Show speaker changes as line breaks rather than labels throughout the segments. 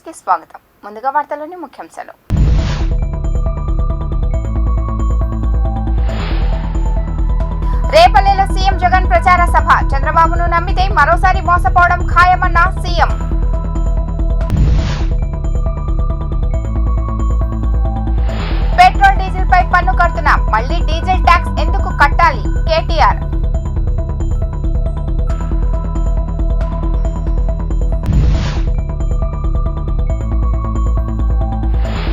వార్తలకి స్వాగతం. ముందుగా వార్తలోని ముఖ్యాంశాలు. రేపల్లెలో సీఎం జగన్ ప్రచార సభ. చంద్రబాబును నమ్మితే మరోసారి మోసపోవడం ఖాయమన్న సీఎం. పెట్రోల్ డీజిల్ పై పన్ను కడుతున్నాం, మళ్లీ డీజిల్ ట్యాక్స్ ఎందుకు కట్టాలి? కేటీఆర్.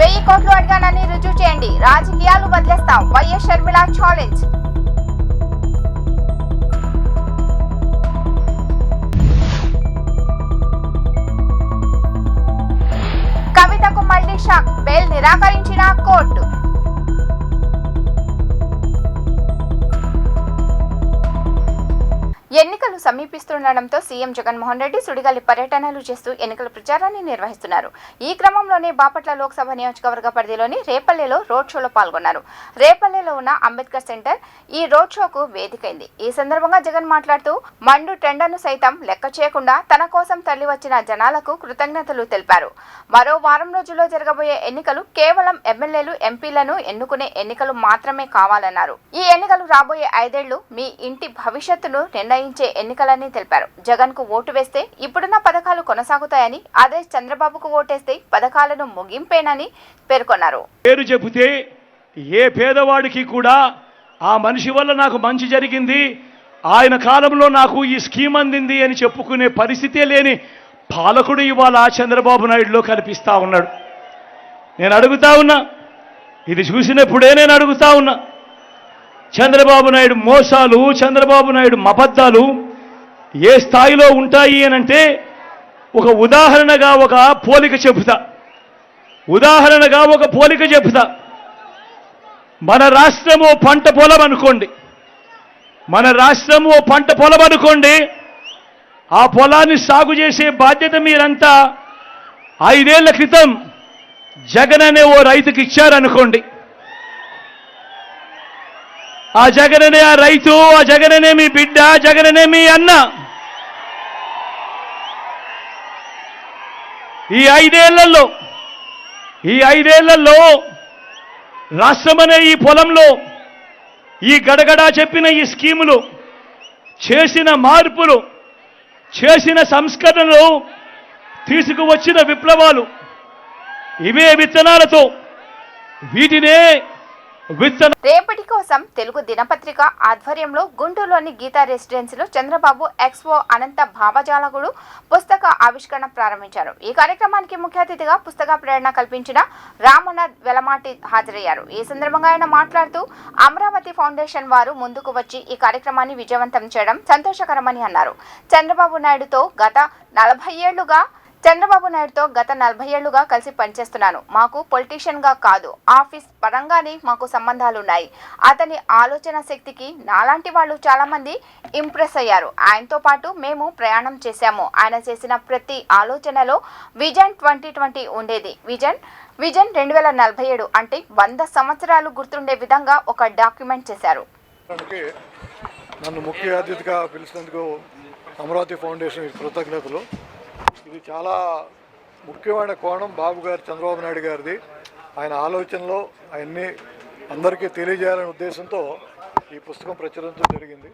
1000 కోట్లు అడిగానని రుజువు చేయండి, రాజకీయాలు వదిలేస్తాం. YS Sharmila challenge. కవితకు మళ్లీ షాక్, బెయిల్ నిరాకరించిన కోర్టు. ఎన్నికలు సమీపిస్తుండటంతో సీఎం జగన్మోహన్ రెడ్డి సుడిగాలి పర్యటనలు చేస్తూ ఎన్నికల ప్రచారాన్ని నిర్వహిస్తున్నారు. ఈ క్రమంలోనే బాపట్ల లోక్సభ నియోజకవర్గ పరిధిలోని రేపల్లెలో రోడ్ షోలో పాల్గొన్నారు. రేపల్లెలో ఉన్న అంబేద్కర్ సెంటర్ ఈ రోడ్ షోకు వేదికైంది. ఈ సందర్భంగా జగన్ మాట్లాడుతూ మండు టెండర్ను సైతం లెక్క చేయకుండా తన కోసం తరలి వచ్చిన జనాలకు కృతజ్ఞతలు తెలిపారు. మరో వారం రోజుల్లో జరగబోయే ఎన్నికలు కేవలం ఎమ్మెల్యేలు, ఎంపీలను ఎన్నుకునే ఎన్నికలు మాత్రమే కావాలన్నారు. ఈ ఎన్నికలు రాబోయే 5 ఏళ్లు మీ ఇంటి భవిష్యత్తును నిర్ణయించే ఎన్నికలని తెలిపారు. జగన్ కు ఓటు వేస్తే ఇప్పుడున్న పథకాలు కొనసాగుతాయని, అదే చంద్రబాబుకు ఓటేస్తే పథకాలను ముగింపేనని పేర్కొన్నారు.
పేరు చెబితే ఏ పేదవాడికి కూడా ఆ మనిషి వల్ల నాకు మంచి జరిగింది, ఆయన కాలంలో నాకు ఈ స్కీమ్ అందింది అని చెప్పుకునే పరిస్థితే లేని పాలకుడు ఇవాళ చంద్రబాబు నాయుడులో కనిపిస్తా ఉన్నాడు. నేను అడుగుతా ఉన్నా, ఇది చూసినప్పుడే నేను అడుగుతా ఉన్నా, చంద్రబాబు నాయుడు మోసాలు, చంద్రబాబు నాయుడు అబద్ధాలు ఏ స్థాయిలో ఉంటాయి అనంటే ఒక ఉదాహరణగా ఒక పోలిక చెబుతా. మన రాష్ట్రము పంట పొలం అనుకోండి. ఆ పొలాన్ని సాగు చేసే బాధ్యత మీరంతా 5 ఏళ్ల క్రితం జగన్ అనే ఓ రైతుకి ఇచ్చారనుకోండి. ఆ జగననే ఆ రైతు, ఆ జగననే మీ బిడ్డ, జగననే మీ అన్న. ఈ 5 ఏళ్లలో రాష్ట్రమనే ఈ పొలంలో ఈ గడగడా చెప్పిన ఈ స్కీములు, చేసిన మార్పులు, చేసిన సంస్కరణలు, తీసుకువచ్చిన విప్లవాలు, ఇవే విత్తనాలతో వీటినే
రేపటి కోసం తెలుగు దినపత్రిక ఆధ్వర్యంలో గుంటూరులోని గీతా రెసిడెన్సీలో చంద్రబాబు ఎక్స్పో అనంత భావజాలకుడు పుస్తక ఆవిష్కరణ ప్రారంభించారు. ఈ కార్యక్రమానికి ముఖ్య అతిథిగా పుస్తక ప్రేరణ కల్పించిన రామన్న వెలమాటి హాజరయ్యారు. ఈ సందర్భంగా ఆయన మాట్లాడుతూ అమరావతి ఫౌండేషన్ వారు ముందుకు వచ్చి ఈ కార్యక్రమాన్ని విజయవంతం చేయడం సంతోషకరమని అన్నారు. చంద్రబాబు నాయుడుతో గత 40 ఏళ్లుగా కలిసి పనిచేస్తున్నాను. మాకు పొలిటీషియన్గా కాదు, ఆఫీస్ పరంగానే మాకు సంబంధాలున్నాయి. అతని ఆలోచన శక్తికి నాలాంటి వాళ్ళు చాలా మంది ఇంప్రెస్ అయ్యారు. ఆయనతో పాటు మేము ప్రయాణం చేశాము. ఆయన చేసిన ప్రతి ఆలోచనలో విజన్ 2020 ఉండేది. విజన్ 2047 అంటే 100 సంవత్సరాలు గుర్తుండే విధంగా ఒక డాక్యుమెంట్ చేశారు.
నన్ను ముఖ్య అతిథిగా పిలిచినందుకు అమరావతి ఫౌండేషన్ కృతజ్ఞతలు. ఇది చాలా ముఖ్యమైన కోణం బాబు గారు, చంద్రబాబు నాయుడు గారిది. ఆయన ఆలోచనలో అవన్నీ అందరికీ తెలియజేయాలనే ఉద్దేశంతో ఈ పుస్తకం ప్రచురించడం జరిగింది.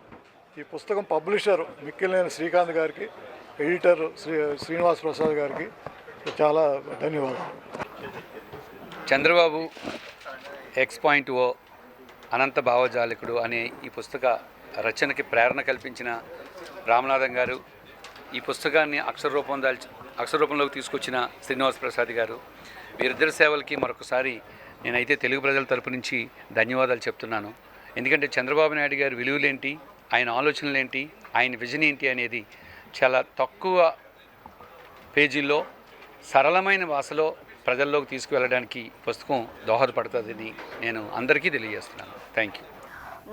ఈ పుస్తకం పబ్లిషర్ మిక్కిలినేని శ్రీకాంత్ గారికి, ఎడిటర్ శ్రీనివాస్ ప్రసాద్ గారికి చాలా ధన్యవాదాలు.
చంద్రబాబు X.O అనంత భావజాలకుడు అనే ఈ పుస్తక రచనకి ప్రేరణ కల్పించిన రామనాథం గారు, ఈ పుస్తకాన్ని అక్షరరూపంలోకి తీసుకొచ్చిన శ్రీనివాస్ ప్రసాద్ గారు, వీరిద్దరి సేవలకి మరొకసారి నేనైతే తెలుగు ప్రజల తరపు నుంచి ధన్యవాదాలు చెప్తున్నాను. ఎందుకంటే చంద్రబాబు నాయుడు గారి విలువలేంటి, ఆయన ఆలోచనలేంటి, ఆయన విజన్ ఏంటి అనేది చాలా తక్కువ పేజీల్లో సరళమైన భాషలో ప్రజల్లోకి తీసుకువెళ్ళడానికి పుస్తకం దోహదపడుతుందని నేను అందరికీ తెలియజేస్తున్నాను. Thank you.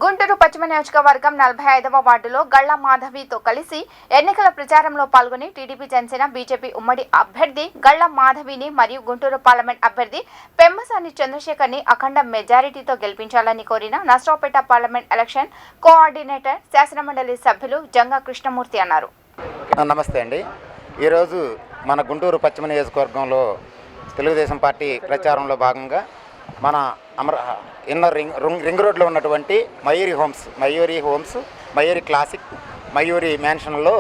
గుంటూరు పశ్చిమ నియోజకవర్గం 45వ వార్డులో గళ్ల మాధవితో కలిసి ఎన్నికల ప్రచారంలో పాల్గొని టీడీపీ, జనసేన, బీజేపీ ఉమ్మడి అభ్యర్థి గళ్ల మాధవిని మరియు గుంటూరు పార్లమెంట్ అభ్యర్థి పెమ్మసాని చంద్రశేఖర్ని అఖండ మెజారిటీతో గెలిపించాలని కోరిన నర్సరావుపేట పార్లమెంట్ ఎలక్షన్ కోఆర్డినేటర్ శాసనమండలి సభ్యులు జంగా కృష్ణమూర్తి అన్నారు.
నమస్తే అండి. ఈరోజు మన గుంటూరు పశ్చిమ నియోజకవర్గంలో తెలుగుదేశం పార్టీ ప్రచారంలో భాగంగా మన ఇన్నర్ రింగ్ రోడ్లో ఉన్నటువంటి మయూరి హోమ్స్ మయూరి క్లాసిక్ మయూరి మ్యాన్షన్లో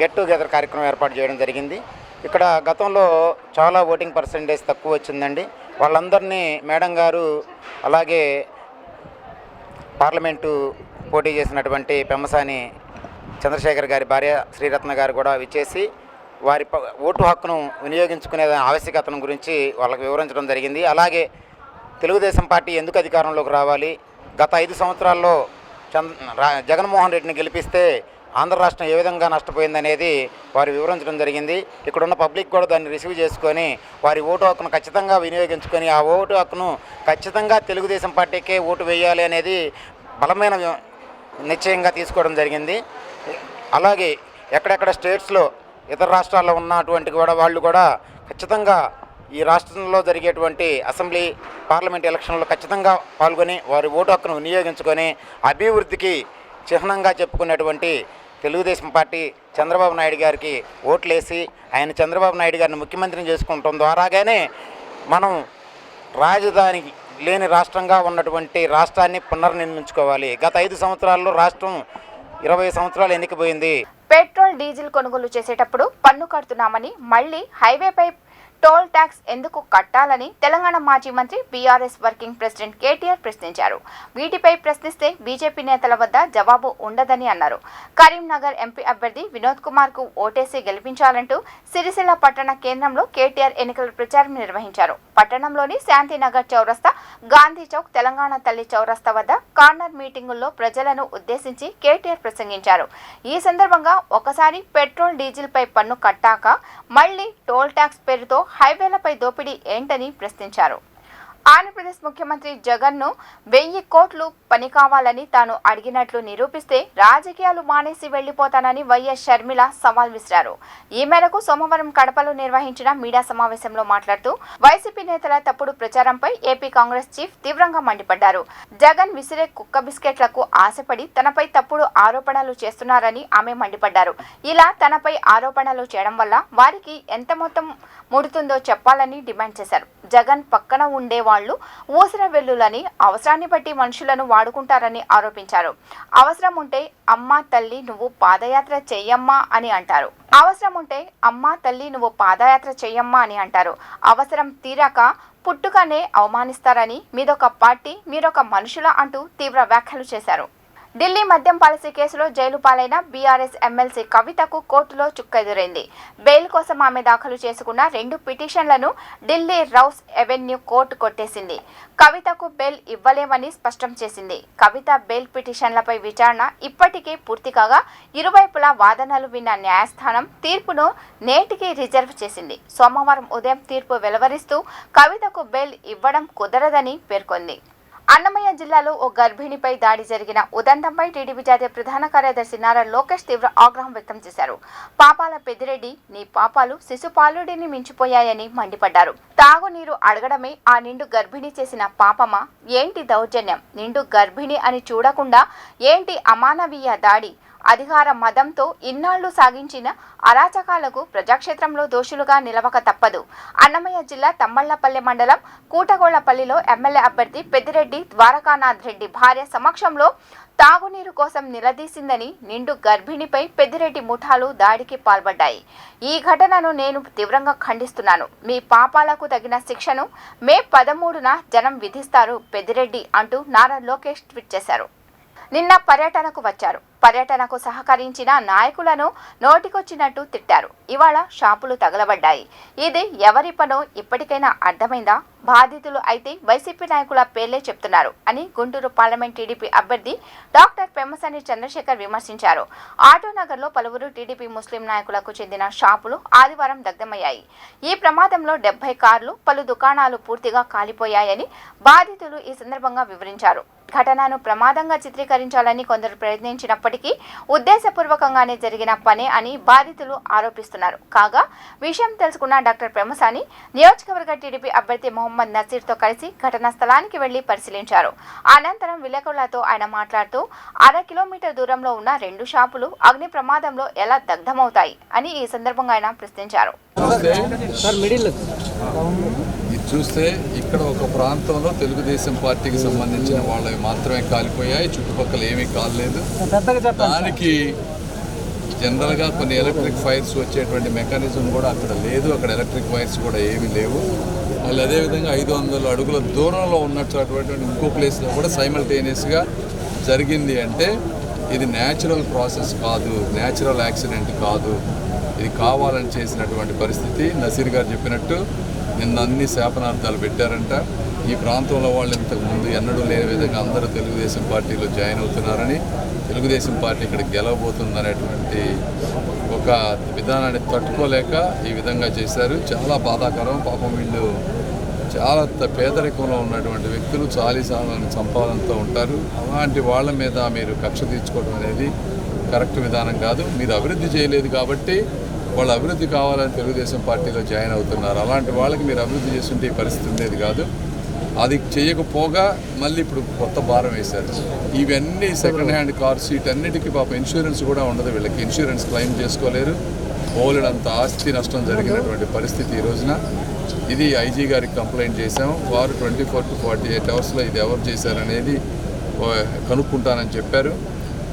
గెట్ టుగెదర్ కార్యక్రమం ఏర్పాటు చేయడం జరిగింది. ఇక్కడ గతంలో చాలా ఓటింగ్ పర్సెంటేజ్ తక్కువ వచ్చిందండి. వాళ్ళందరినీ మేడం గారు అలాగే పార్లమెంటు పోటీ చేసినటువంటి పెమ్మసాని చంద్రశేఖర్ గారి భార్య శ్రీరత్న గారు కూడా విచ్చేసి వారి ఓటు హక్కును వినియోగించుకునే ఆవశ్యకతను గురించి వాళ్ళకి వివరించడం జరిగింది. అలాగే తెలుగుదేశం పార్టీ ఎందుకు అధికారంలోకి రావాలి, గత 5 సంవత్సరాల్లో జగన్మోహన్ రెడ్డిని గెలిపిస్తే ఆంధ్ర రాష్ట్రం ఏ విధంగా నష్టపోయిందనేది వారు వివరించడం జరిగింది. ఇక్కడున్న పబ్లిక్ కూడా దాన్ని రిసీవ్ చేసుకొని వారి ఓటు హక్కును ఖచ్చితంగా వినియోగించుకొని ఆ ఓటు హక్కును ఖచ్చితంగా తెలుగుదేశం పార్టీకే ఓటు వేయాలి అనేది బలమైన నిశ్చయంగా తీసుకోవడం జరిగింది. అలాగే ఎక్కడెక్కడ స్టేట్స్లో ఇతర రాష్ట్రాల్లో ఉన్నటువంటి వాళ్ళు కూడా ఖచ్చితంగా ఈ రాష్ట్రంలో జరిగేటువంటి అసెంబ్లీ పార్లమెంట్ ఎలక్షన్లో ఖచ్చితంగా పాల్గొని వారి ఓటు హక్కును వినియోగించుకొని అభివృద్ధికి చిహ్నంగా చెప్పుకునేటువంటి తెలుగుదేశం పార్టీ చంద్రబాబు నాయుడు గారికి ఓట్లేసి ఆయన చంద్రబాబు నాయుడు గారిని ముఖ్యమంత్రిని చేసుకుంటాం ద్వారాగానే మనం రాజధాని లేని రాష్ట్రంగా ఉన్నటువంటి రాష్ట్రాన్ని పునర్నిర్మించుకోవాలి. గత 5 సంవత్సరాల్లో రాష్ట్రం 20 సంవత్సరాలు ఎన్నికపోయింది.
పెట్రోల్ డీజిల్ కొనుగోలు చేసేటప్పుడు పన్ను కడుతున్నామని మళ్లీ హైవేపై టోల్ ట్యాక్స్ ఎందుకు కట్టాలని తెలంగాణ మాజీ మంత్రి బీఆర్ఎస్ వర్కింగ్ ప్రెసిడెంట్ కేటీఆర్ ప్రశ్నించారు. వీటిపై ప్రశ్నిస్తే బీజేపీ నేతల వద్ద జవాబు ఉండదని అన్నారు. కరీంనగర్ ఎంపీ అభ్యర్థి వినోద్ కుమార్ కు ఓటేసి గెలిపించాలంటూ సిరిసిల్ల పట్టణ కేంద్రంలో కేటీఆర్ ఎన్నికల ప్రచారం నిర్వహించారు. పట్టణంలోని శాంతినగర్ చౌరస్తా, గాంధీ చౌక్, తెలంగాణ తల్లి చౌరస్తా వద్ద కార్నర్ మీటింగుల్లో ప్రజలను ఉద్దేశించి కేటీఆర్ ప్రసంగించారు. ఈ సందర్భంగా ఒకసారి పెట్రోల్ డీజిల్ పై పన్ను కట్టాక మళ్లీ టోల్ ట్యాక్స్ పేరుతో హైవేలపై దోపిడీ ఏంటని ప్రశ్నించారు. ఆంధ్రప్రదేశ్ ముఖ్యమంత్రి జగన్ను 1000 కోట్లు పని కావాలని తాను అడిగినట్లు నిరూపిస్తే రాజకీయాలు మానేసి వెళ్లిపోతానని వైఎస్ షర్మిల సవాల్ విసిరారు. ఈ మేరకు సోమవారం కడపలో నిర్వహించిన మీడియా సమావేశంలో మాట్లాడుతూ వైసీపీ నేతల తప్పుడు ప్రచారంపై ఏపీ కాంగ్రెస్ చీఫ్ తీవ్రంగా మండిపడ్డారు. జగన్ విసిరే కుక్క బిస్కెట్లకు ఆశపడి తనపై తప్పుడు ఆరోపణలు చేస్తున్నారని ఆమె మండిపడ్డారు. ఇలా తనపై ఆరోపణలు చేయడం వల్ల వారికి ఎంత మొత్తం ముడుతుందో చెప్పాలని డిమాండ్ చేశారు. జగన్ పక్కన ఉండే వాళ్లు ఊసర వెల్లులని అవసరాన్ని బట్టి మనుషులను వాడుకుంటారని ఆరోపించారు. అవసరం ఉంటే అమ్మా తల్లి నువ్వు పాదయాత్ర చెయ్యమ్మా అని అంటారు. అవసరం తీరాక పుట్టుకనే అవమానిస్తారని మీదొక పార్టీ మీరొక మనుషుల అంటూ తీవ్ర వ్యాఖ్యలు చేశారు. ఢిల్లీ మద్యం పాలసీ కేసులో జైలు పాలైన బీఆర్ఎస్ ఎమ్మెల్సీ కవితకు కోర్టులో చుక్కెదురైంది. బెయిల్ కోసం ఆమె దాఖలు చేసుకున్న 2 పిటిషన్లను ఢిల్లీ రౌస్ ఎవెన్యూ కోర్టు కొట్టేసింది. కవితకు బెయిల్ ఇవ్వలేమని స్పష్టం చేసింది. కవిత బెయిల్ పిటిషన్లపై విచారణ ఇప్పటికే పూర్తి కాగా ఇరువైపులా వాదనలు విన్న న్యాయస్థానం తీర్పును నేటికి రిజర్వ్ చేసింది. సోమవారం ఉదయం తీర్పు వెలువరిస్తూ కవితకు బెయిల్ ఇవ్వడం కుదరదని పేర్కొంది. అన్నమయ్య జిల్లాలో ఓ గర్భిణిపై దాడి జరిగిన ఉదంతంపై టీడీపీ జాతీయ ప్రధాన కార్యదర్శి నారా లోకేష్ తీవ్ర ఆగ్రహం వ్యక్తం చేశారు. పాపాల పెద్దిరెడ్డి, నీ పాపాలు శిశుపాలుడిని మించిపోయాయని మండిపడ్డారు. తాగునీరు అడగడమే ఆ నిండు గర్భిణి చేసిన పాపమా? ఏంటి దౌర్జన్యం? నిండు గర్భిణి అని చూడకుండా ఏంటి అమానవీయ దాడి? అధికార మదంతో ఇన్నాళ్లు సాగించిన అరాచకాలకు ప్రజాక్షేత్రంలో దోషులుగా నిలవక తప్పదు. అన్నమయ్య జిల్లా తమ్మళ్లపల్లె మండలం కూటగోళ్లపల్లిలో ఎమ్మెల్యే అభ్యర్థి పెద్దిరెడ్డి ద్వారకానాథ్ రెడ్డి భార్య సమక్షంలో తాగునీరు కోసం నిలదీసిందని నిండు గర్భిణిపై పెద్దిరెడ్డి ముఠాలు దాడికి పాల్పడ్డాయి. ఈ ఘటనను నేను తీవ్రంగా ఖండిస్తున్నాను. మీ పాపాలకు తగిన శిక్షను మే 13న జనం విధిస్తారు పెద్దిరెడ్డి అంటూ నారా లోకేష్ ట్వీట్ చేశారు. నిన్న పర్యటనకు వచ్చారు. పర్యటనకు సహకరించిన నాయకులను నోటికొచ్చినట్టు తిట్టారు. ఇవాళ షాపులు తగలబడ్డాయి. ఇది ఎవరి పనో ఇప్పటికైనా అర్థమైందా? బాధితులు అయితే వైసీపీ నాయకుల పేర్లే చెప్తున్నారు అని గుంటూరు పార్లమెంట్ టీడీపీ అభ్యర్థి డాక్టర్ పెమ్మసాని చంద్రశేఖర్ విమర్శించారు. ఆటోనగర్లో పలువురు టీడీపీ ముస్లిం నాయకులకు చెందిన షాపులు ఆదివారం దగ్ధమయ్యాయి. ఈ ప్రమాదంలో 70 కార్లు, పలు దుకాణాలు పూర్తిగా కాలిపోయాయని బాధితులు ఈ సందర్భంగా వివరించారు. ఘటనను ప్రమాదంగా చిత్రీకరించాలని కొందరు ప్రయత్నించినప్పటికీ ఉద్దేశపూర్వకంగానే జరిగిన పనే అని బాధితులు ఆరోపిస్తున్నారు. కాగా విషయం తెలుసుకున్న డాక్టర్ పెమ్మసాని నియోజకవర్గ టీడీపీ అభ్యర్థి మొహమ్మద్ నసీర్తో కలిసి ఘటనా స్థలానికి వెళ్లి పరిశీలించారు. అనంతరం విలేకరులతో ఆయన మాట్లాడుతూ 1/2 కిలోమీటర్ దూరంలో ఉన్న 2 షాపులు అగ్ని ప్రమాదంలో ఎలా దగ్ధమవుతాయి అని ఈ సందర్భంగా ఆయన ప్రశ్నించారు.
ఇది చూస్తే ఇక్కడ ఒక ప్రాంతంలో తెలుగుదేశం పార్టీకి సంబంధించిన వాళ్ళవి మాత్రమే కాలిపోయాయి, చుట్టుపక్కల ఏమీ కాలేదు. దానికి జనరల్గా కొన్ని ఎలక్ట్రిక్ ఫైర్స్ వచ్చేటువంటి మెకానిజం కూడా అక్కడ లేదు, అక్కడ ఎలక్ట్రిక్ వైర్స్ కూడా ఏమీ లేవు. మళ్ళీ అదేవిధంగా 500 అడుగుల దూరంలో ఉన్నటువంటి ఇంకో ప్లేస్లో కూడా సైమల్టేనియస్గా జరిగింది. అంటే ఇది న్యాచురల్ ప్రాసెస్ కాదు, న్యాచురల్ యాక్సిడెంట్ కాదు, ఇది కావాలని చేసినటువంటి పరిస్థితి. నసీర్ గారు చెప్పినట్టు నిన్న అన్ని శాపనార్థాలు పెట్టారంట. ఈ ప్రాంతంలో వాళ్ళు ఇంతకుముందు ఎన్నడూ లేని విధంగా అందరూ తెలుగుదేశం పార్టీలో జాయిన్ అవుతున్నారని, తెలుగుదేశం పార్టీ ఇక్కడ గెలవబోతుందనేటువంటి ఒక విధానాన్ని తట్టుకోలేక ఈ విధంగా చేశారు. చాలా బాధాకరం. పాపం వీళ్ళు చాలా పేదరికంలో ఉన్నటువంటి వ్యక్తులు చాలీసాలని సంపాదనతో ఉంటారు. అలాంటి వాళ్ళ మీద మీరు కక్ష తీర్చుకోవడం అనేది కరెక్ట్ విధానం కాదు. మీరు అభివృద్ధి చేయలేదు కాబట్టి వాళ్ళు అభివృద్ధి కావాలని తెలుగుదేశం పార్టీలో జాయిన్ అవుతున్నారు. అలాంటి వాళ్ళకి మీరు అభివృద్ధి చేస్తుంటే ఈ పరిస్థితి ఉండేది కాదు. అది చేయకపోగా మళ్ళీ ఇప్పుడు కొత్త భారం వేశారు. ఇవన్నీ సెకండ్ హ్యాండ్ కార్ సీట్ అన్నిటికీ పాపం ఇన్సూరెన్స్ కూడా ఉండదు. వీళ్ళకి ఇన్సూరెన్స్ క్లెయిమ్ చేసుకోలేరు. పోలేడంత ఆస్తి నష్టం జరిగినటువంటి పరిస్థితి ఈ రోజున. ఇది ఐజీ గారికి కంప్లైంట్ చేశాము. వారు 24 to 48 అవర్స్లో ఇది ఎవరు చేశారనేది కనుక్కుంటానని చెప్పారు.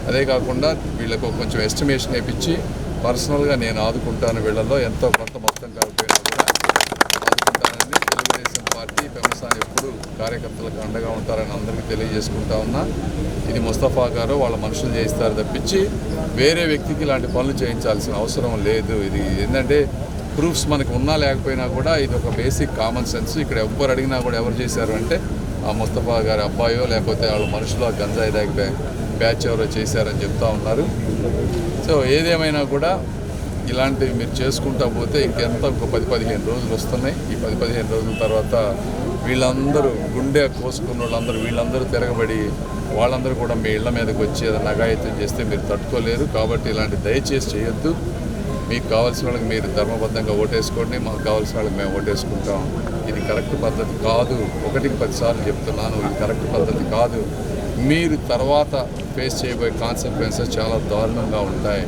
అదే కాకుండా వీళ్ళకు కొంచెం ఎస్టిమేషన్ వేయించి పర్సనల్గా నేను ఆదుకుంటాను. వీళ్ళల్లో ఎంతో కొంత మొత్తం కాకపోయినా కూడా ఆదుకుంటానని తెలుగుదేశం పార్టీ పెమ్మసాని ఎప్పుడు కార్యకర్తలకు అండగా ఉంటారని అందరికీ తెలియజేసుకుంటా ఉన్నా. ఇది ముస్తఫా గారు వాళ్ళ మనుషులు చేయిస్తారు తప్పించి వేరే వ్యక్తికి ఇలాంటి పనులు చేయించాల్సిన అవసరం లేదు. ఇది ఏంటంటే ప్రూఫ్స్ మనకు ఉన్నా లేకపోయినా కూడా ఇది ఒక బేసిక్ కామన్ సెన్స్. ఇక్కడ ఎవ్వరు అడిగినా కూడా ఎవరు చేశారు అంటే ఆ ముస్తఫా గారి అబ్బాయో లేకపోతే వాళ్ళ మనుషులు గంజాయి దాగి బ్యాచ్ ఎవరో చేశారని చెప్తా ఉన్నారు. సో ఏదేమైనా కూడా ఇలాంటివి మీరు చేసుకుంటా పోతే ఇంకెంత ఒక 10-15 రోజులు వస్తున్నాయి. ఈ 10-15 రోజుల తర్వాత వీళ్ళందరూ గుండె కోసుకున్న వీళ్ళందరూ తిరగబడి వాళ్ళందరూ కూడా మీ ఇళ్ల మీదకి వచ్చి ఏదైనా నగాయితం చేస్తే మీరు తట్టుకోలేరు. కాబట్టి ఇలాంటి దయచేసి చేయొద్దు. మీకు కావాల్సిన వాళ్ళకి మీరు ధర్మబద్ధంగా ఓటేసుకోండి, మాకు కావాల్సిన వాళ్ళకి మేము ఓటేసుకుంటాం. ఇది కరెక్ట్ పద్ధతి కాదు. 1-10 సార్లు చెప్తున్నాను, ఇది కరెక్ట్ పద్ధతి కాదు. మీరు తర్వాత ఫేస్ చేయబోయే కాన్సిక్వెన్సెస్ చాలా దారుణంగా ఉంటాయి.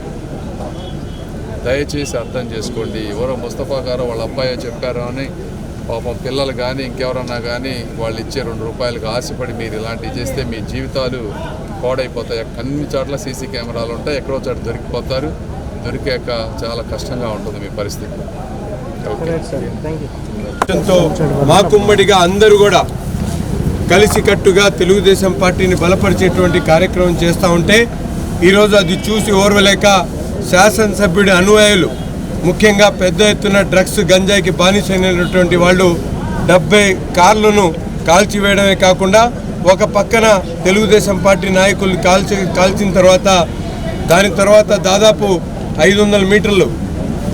దయచేసి అర్థం చేసుకోండి. ఎవరో ముస్తఫా గారు వాళ్ళ అబ్బాయో చెప్పారో అని పాపం పిల్లలు కానీ ఇంకెవరన్నా కానీ వాళ్ళు ఇచ్చే 2 రూపాయలకు ఆశపడి మీరు ఇలాంటివి చేస్తే మీ జీవితాలు పాడైపోతాయి. అన్ని చోట్ల సీసీ కెమెరాలు ఉంటాయి, ఎక్కడో చోట దొరికిపోతారు. దొరికాక చాలా కష్టంగా ఉంటుంది మీ పరిస్థితి.
మా కుమ్మడిగా అందరూ కూడా కలిసికట్టుగా తెలుగుదేశం పార్టీని బలపరిచేటువంటి కార్యక్రమం చేస్తూ ఉంటే ఈరోజు అది చూసి ఓర్వలేక శాసనసభ్యుడి అనుయాయులు ముఖ్యంగా పెద్ద ఎత్తున డ్రగ్స్ గంజాయికి బానిసైనటువంటి వాళ్ళు 70 కార్లను కాల్చివేయడమే కాకుండా ఒక పక్కన తెలుగుదేశం పార్టీ నాయకులు కాల్చిన తర్వాత దాని తర్వాత దాదాపు 500 మీటర్లు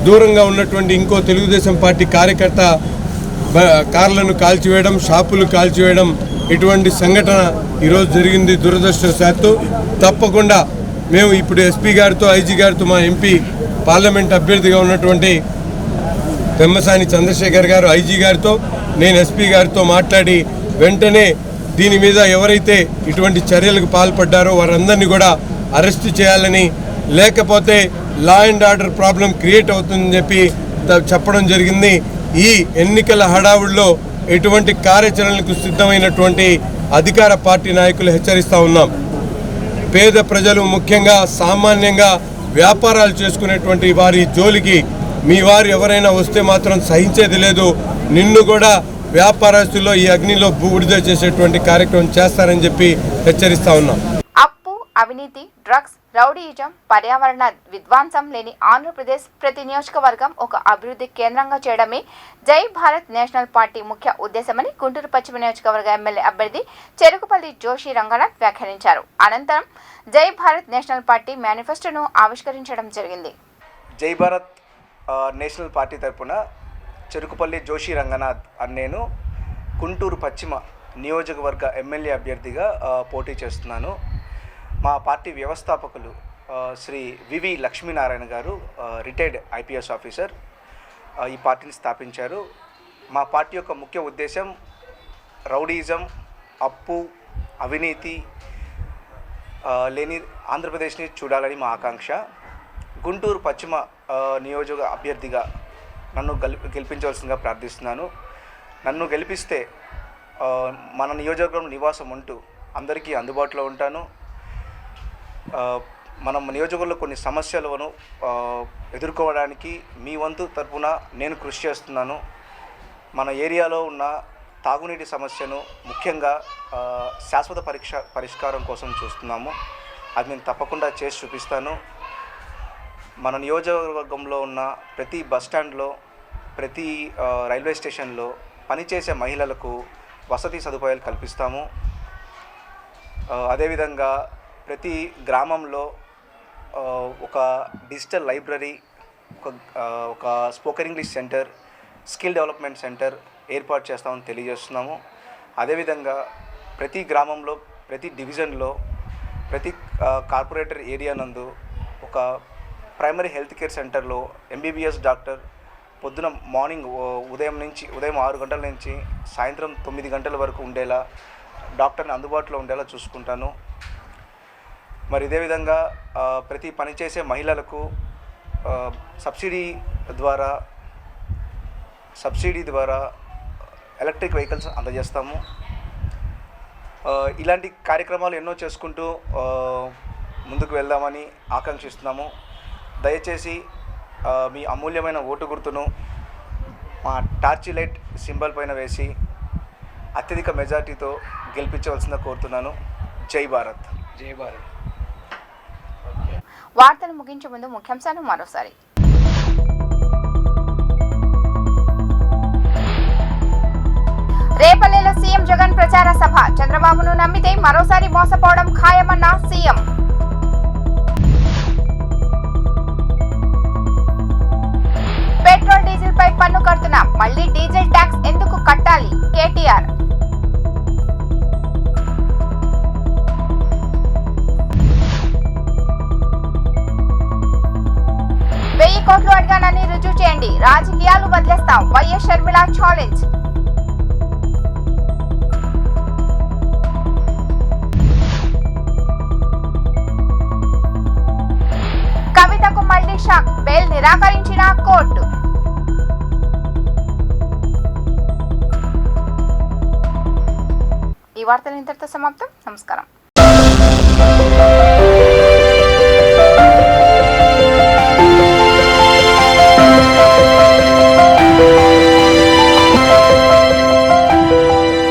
దూరంగా ఉన్నటువంటి ఇంకో తెలుగుదేశం పార్టీ కార్యకర్త కార్లను కాల్చివేయడం, షాపులు కాల్చివేయడం, ఇటువంటి సంఘటన ఈరోజు జరిగింది. దురదృష్టవశాత్తు తప్పకుండా మేము ఇప్పుడు ఎస్పీ గారితో, ఐజీ గారితో, మా ఎంపీ పార్లమెంట్ అభ్యర్థిగా ఉన్నటువంటి పెమ్మసాని చంద్రశేఖర్ గారు ఐజీ గారితో, నేను ఎస్పీ గారితో మాట్లాడి వెంటనే దీని మీద ఎవరైతే ఇటువంటి చర్యలకు పాల్పడ్డారో వారందరినీ కూడా అరెస్టు చేయాలని, లేకపోతే law and order problem create అవుతుందని చెప్పి చెప్పడం జరిగింది. ఈ ఎన్నికల హడావుడిలో ఎటువంటి కార్యాచరణలకు సిద్ధమైనటువంటి అధికార పార్టీ నాయకులు హెచ్చరిస్తూ ఉన్నాం. పేద ప్రజలు ముఖ్యంగా సామాన్యంగా వ్యాపారాలు చేసుకునేటువంటి వారి జోలికి మీ వారు ఎవరైనా వస్తే మాత్రం సహించేది లేదు. నిన్ను కూడా వ్యాపారస్తుల్లో ఈ అగ్నిలో బూడిద చేసేటువంటి కార్యక్రమం చేస్తారని చెప్పి హెచ్చరిస్తా ఉన్నాం.
అప్పు, అవినీతి, డ్రగ్స్, రౌడీయిజం, పర్యావరణ విధ్వంసం లేని ఆంధ్రప్రదేశ్ ప్రతి నియోజకవర్గం ఒక అభివృద్ధి కేంద్రంగా చేయడమే జై భారత్ నేషనల్ పార్టీ ముఖ్య ఉద్దేశమని గుంటూరు పశ్చిమ నియోజకవర్గ ఎమ్మెల్యే అభ్యర్థి చెరుకుపల్లి జోషి రంగనాథ్ వ్యాఖ్యానించారు. అనంతరం జై భారత్ నేషనల్ పార్టీ మేనిఫెస్టోను ఆవిష్కరించడం జరిగింది.
జై భారత్ నేషనల్ పార్టీ తరఫున చెరుకుపల్లి జోషి రంగనాథ్ అని నేను గుంటూరు పశ్చిమ నియోజకవర్గ ఎమ్మెల్యే అభ్యర్థిగా పోటీ చేస్తున్నాను. మా పార్టీ వ్యవస్థాపకులు శ్రీ వివి లక్ష్మీనారాయణ గారు రిటైర్డ్ ఐపీఎస్ ఆఫీసర్ ఈ పార్టీని స్థాపించారు. మా పార్టీ యొక్క ముఖ్య ఉద్దేశం రౌడీజం, అప్పు, అవినీతి లేని ఆంధ్రప్రదేశ్ని చూడాలని మా ఆకాంక్ష. గుంటూరు పశ్చిమ నియోజక అభ్యర్థిగా నన్ను గెలిపించవలసిందిగా ప్రార్థిస్తున్నాను. నన్ను గెలిపిస్తే మన నియోజకవర్గం నివాసం ఉంటూ అందరికీ అందుబాటులో ఉంటాను. మనం నియోజకవర్గంలో కొన్ని సమస్యలను ఎదుర్కోవడానికి మీ వంతు తరపున నేను కృషి చేస్తున్నాను. మన ఏరియాలో ఉన్న తాగునీటి సమస్యను ముఖ్యంగా శాశ్వత పరిష్కారం కోసం చూస్తున్నాము. అది నేను తప్పకుండా చేసి చూపిస్తాను. మన నియోజకవర్గంలో ఉన్న ప్రతి బస్టాండ్లో, ప్రతి రైల్వే స్టేషన్లో పనిచేసే మహిళలకు వసతి సదుపాయాలు కల్పిస్తాము. అదేవిధంగా ప్రతి గ్రామంలో ఒక డిజిటల్ లైబ్రరీ, ఒక spoken English centre, skill development centre ఏర్పాటు చేస్తామని తెలియజేస్తున్నాము. అదేవిధంగా ప్రతి గ్రామంలో, ప్రతి డివిజన్లో, ప్రతి కార్పొరేటర్ ఏరియా నందు ఒక ప్రైమరీ హెల్త్ కేర్ సెంటర్లో ఎంబీబీఎస్ డాక్టర్ పొద్దున ఉదయం 6 గంటల నుంచి సాయంత్రం 9 గంటల వరకు ఉండేలా డాక్టర్ని అందుబాటులో ఉండేలా చూసుకుంటాను. మరి ఇదే విధంగా ప్రతి పనిచేసే మహిళలకు సబ్సిడీ ద్వారా ఎలక్ట్రిక్ వెహికల్స్ అందజేస్తాము. ఇలాంటి కార్యక్రమాలు ఎన్నో చేసుకుంటూ ముందుకు వెళ్దామని ఆకాంక్షిస్తున్నాము. దయచేసి మీ అమూల్యమైన ఓటు గుర్తును మా టార్చి లైట్ సింబల్ పైన వేసి అత్యధిక మెజార్టీతో గెలిపించవలసిందిగా కోరుతున్నాను. జై భారత్.
జై భారత్.
వార్తలు ముగించే ముందు ముఖ్యాంశాలు మరోసారి. రేపల్లెలో సీఎం జగన్ ప్రచార సభ. చంద్రబాబును నమ్మితే మరోసారి మోసపోవడం ఖాయమన్న సీఎం. పెట్రోల్ డీజిల్ పై పన్ను కడుతున్నాం, మళ్లీ డీజిల్ ట్యాక్స్ ఎందుకు కట్టాలి? కేటీఆర్. కోట్లు అడిగానని రుజువు చేయండి, రాజకీయాలు వదిలేస్తాం. YS Sharmila challenge. కవితకు మళ్లీ షాక్, బెయిల్ నిరాకరించిన కోర్టు. ఈ వార్తలు ఇంతటితో సమాప్తం. నమస్కారం.